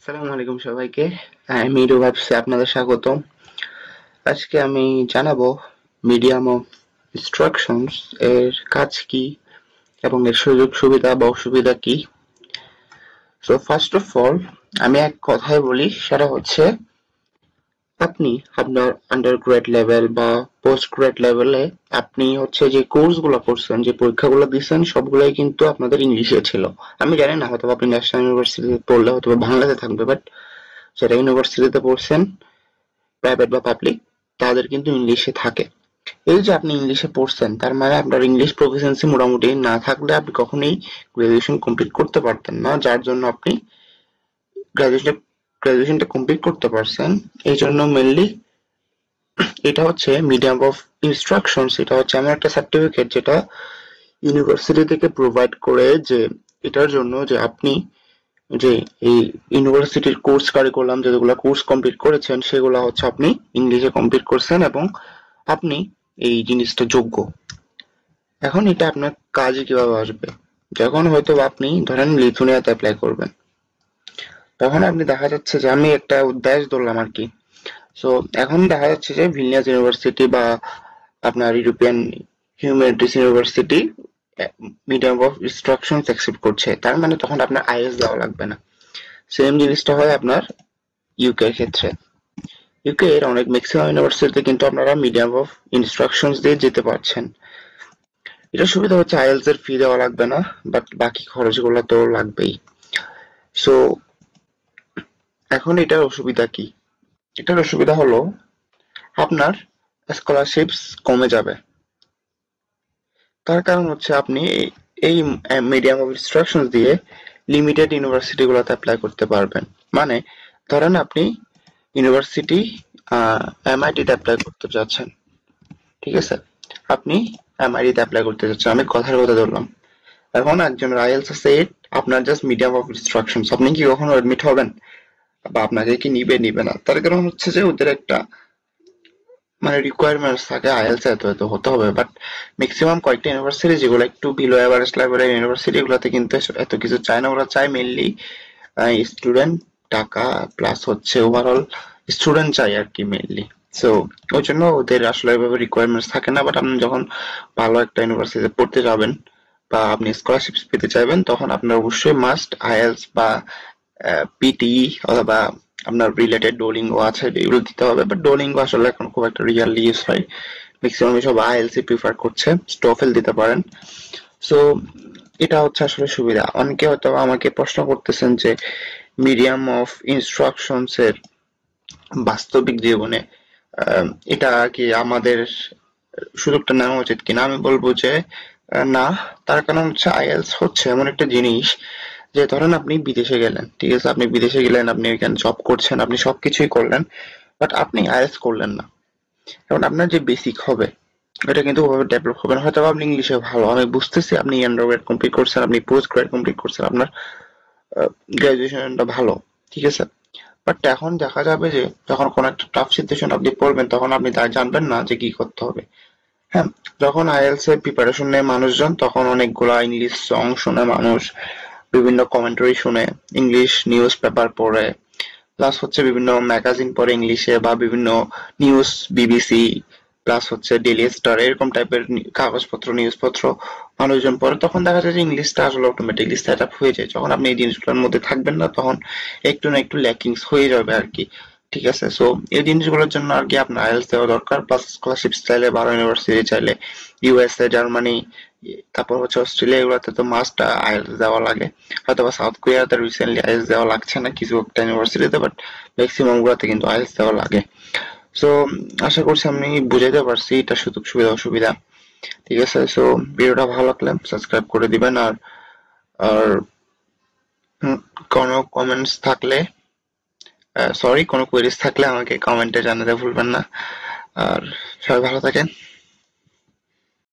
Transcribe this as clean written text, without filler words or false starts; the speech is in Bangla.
আসসালামু আলাইকুম সবাইকে। আমি রুবাবসে আপনাদের স্বাগতম। আজকে আমি জানাবো মিডিয়াম অফ ইনস্ট্রাকশনস এর কাজ কি এবং এর সুযোগ সুবিধা বা অসুবিধা কি। সো ফার্স্ট অফ অল আমি এক কথায় বলি, সেটা হচ্ছে আপনি আপনার আন্ডার গ্রেড লেভেল বা পোস্ট গ্রেড লেভেলে আপনি হচ্ছে যে কোর্সগুলো করছেন, যে পরীক্ষাগুলো দিচ্ছেন, সবগুলাই কিন্তু আপনাদের ইংলিশে ছিল। আমি জানি না, হয়তো আপনি ন্যাশনাল ইউনিভার্সিটিতে পড়লে হয়তো বাংলাতে থাকবে, বাট যারা ইউনিভার্সিটিতে পড়ছেন, প্রাইভেট বা পাবলিক, তাদের কিন্তু ইংলিশে থাকে। এই যে আপনি ইংলিশে পড়ছেন, তার মানে আপনার ইংলিশ প্রফিসিয়েন্সি মোটামুটি না থাকলে আপনি কখনোই গ্রাজুয়েশন কমপ্লিট করতে পারতেন না, যার জন্য আপনি গ্রাজুয়েশন গ্রাজুয়েশনটা কমপ্লিট করতে পারছেন। এই জন্য মেনলি এটা হচ্ছে মিডিয়াম অফ ইনস্ট্রাকশনস, এটা হচ্ছে এমন একটা সার্টিফিকেট যেটা ইউনিভার্সিটি থেকে প্রোভাইড করে, যে এটার জন্য যে আপনি যে এই ইউনিভার্সিটির কোর্স কারিকুলাম যেগুলো কোর্স কমপ্লিট করেছেন, সেগুলো হচ্ছে আপনি ইংলিশে কমপ্লিট করছেন এবং আপনি এই জিনিসটা যোগ্য। এখন এটা আপনার কাজে কিভাবে আসবে? যখন হয়তো আপনি ধরেন লিথুনিয়াতে অ্যাপ্লাই করবেন, তখন আপনি দেখা যাচ্ছে যে আমি একটা দেশ ধরলাম আর কি। সো এখন দেখা যাচ্ছে যে ভিলনিয়াস ইউনিভার্সিটি বা আপনার European humanities university medium of instruction accept করছে, তার মানে তখন আপনার আইএলটিএস দেওয়া লাগবে না। সেম জিনিসটা হয় আপনার ইউকে এর ক্ষেত্রে। ইউকে এর অনেক ম্যাক্সিমাম ইউনিভার্সিটিতে কিন্তু আপনারা মিডিয়াম অফ ইনস্ট্রাকশনস দিয়ে যেতে পারছেন। এটার সুবিধা হচ্ছে আইএলটিএস এর ফি দেওয়া লাগবে না, বাট বাকি খরচগুলো তো লাগবেই। সো এখন এটার অসুবিধা কি? এটার অসুবিধা হলো আপনার স্কলারশিপস কমে যাবে। তার কারণ হচ্ছে আপনি এই মিডিয়াম অফ ইনস্ট্রাকশনস দিয়ে লিমিটেড ইউনিভার্সিটি গুলোতে অ্যাপ্লাই করতে পারবেন। মানে ধরেন আপনি ইউনিভার্সিটি এমআইটি তে অ্যাপ্লাই করতে চাচ্ছেন, ঠিক আছে? আপনি এমআইটি তে অ্যাপ্লাই করতে চাচ্ছেন, আমি কথার কথা ধরলাম। এখন একজন আইএলটিএস আছে 8, আপনার জাস্ট মিডিয়াম অফ ইনস্ট্রাকশনস, আপনি কি কখনো এডমিট হবেন? বা আপনাকে কি নিবে না? তার কারণ হচ্ছে যে ওদের একটা মানে রিকোয়ারমেন্টস থাকে, আইএলটিএস এত এত হতে হবে। বাট ম্যাক্সিমাম কয়েকটা ইউনিভার্সিটি যেগুলো একটু বিলো এভারেজ লেভেলের ইউনিভার্সিটি, এগুলোতে কিন্তু এত কিছু চায় না। ওরা চায় মেনলি স্টুডেন্ট, টাকা প্লাস হচ্ছে ওভারঅল স্টুডেন্ট চাই আর কি মেনলি। সো ওই জন্য ওদের আসলে এভাবে রিকোয়ারমেন্টস থাকে না। বাট আপনি যখন ভালো একটা ইউনিভার্সিটিতে পড়তে যাবেন বা আপনি স্কলারশিপ পেতে চাইবেন, তখন আপনার অবশ্যই মাস্ট আইএলটিএস বা পিটিই অথবা আপনার রিলেটেড ডোলিঙ্গো আছে, এগুলো দিতে হবে। বাট ডোলিঙ্গো আসলে এখন খুব একটা রিয়ারলি ইউজ হয়, ম্যাক্সিমাম সব আইএলসি প্রিফার করছে। স্টোফেল দিতে পারেন। সো এটা হচ্ছে আসলে সুবিধা। অনেকে হয়তো আমাকে প্রশ্ন করতেছেন যে মিডিয়াম অফ ইনস্ট্রাকশনস এর বাস্তবিক জীবনে আহ, এটা কি আমাদের সুযোগটা নেওয়া উচিত কিনা? আমি বলবো যে না। তার কারণ হচ্ছে আইএলটিএস হচ্ছে এমন একটা জিনিস, যে ধরেন আপনি বিদেশে গেলেন, ঠিক আছে? আপনি বিদেশে গেলেন, আপনি এখানে জব করছেন, আপনি সবকিছুই করলেন, বাট আপনি আইএলটিএস করলেন না। এখন আপনার যে বেসিক হবে, এটা কিন্তু ওভাবে ডেভেলপ হবে না। হয়তো আপনি ইংলিশে ভালো, আমি বুঝতেছি, আপনি আন্ডার গ্রেড কমপ্লিট করছেন, আপনি পোস্ট গ্রেড কমপ্লিট করছেন, আপনার গ্রাজুয়েশনটা ভালো, ঠিক আছে? বাট এখন দেখা যাবে যে যখন কোনো একটা টাফ সিচুয়েশন আপনি পড়বেন, তখন আপনি তা জানবেন না যে কি করতে হবে। হ্যাঁ, যখন আইএলটিএস এর প্রিপারেশন নেয় মানুষজন, তখন অনেকগুলা ইংলিশ সং শুনে মানুষ, বিভিন্ন কমেন্টারি শুনে, ইংলিশ নিউজ পেপার পড়ে, প্লাস হচ্ছে বিভিন্ন ম্যাগাজিন পড়ে ইংলিশে, বা বিভিন্ন নিউজ, বিবিসি, প্লাস হচ্ছে ডেইলি স্টার, এরকম টাইপের কাগজপত্র, নিউজপত্র মানুষজন পড়ে। তখন দেখা যায় যে ইংলিশটা আসলে অটোমেটিকলি সেট আপ হয়ে যায়। যখন আপনি এই জিনিসগুলোর মধ্যে থাকবেন না, তখন একটু না একটু ল্যাকিংস হয়ে যাবে আর কি। ঠিক আছে? সো এই জিনিসগুলোর জন্য আর কি আপনার আইএলটিএস দেওয়া দরকার। প্লাস স্কলারশিপ চাইলে ভালো ইউনিভার্সিটি চাইলে ইউএসএ, জার্মানি, তারপর হচ্ছে অস্ট্রেলিয়া, এগুলোতে তো মাস্ট আইএলটিএস দেওয়া লাগে। হয়তো বা সাউথ কোরিয়াতে রিসেন্টলি আইএলটিএস দেওয়া লাগছে না কিছু একটা ইউনিভার্সিটিতে, বাট ম্যাক্সিমাম গুলোতে কিন্তু আইএলটিএস দেওয়া লাগে। সো আশা করছি আমি বুঝাইতে পারছি এটা সুযোগ সুবিধা অসুবিধা। ঠিক আছে? সো ভিডিওটা ভালো লাগলে সাবস্ক্রাইব করে দিবেন। আর আর কোনো কমেন্টস থাকলে, সরি, কোনো কোয়েরিজ থাকলে আমাকে কমেন্টে জানাতে ভুলবেন না। আর সবাই ভালো থাকেন।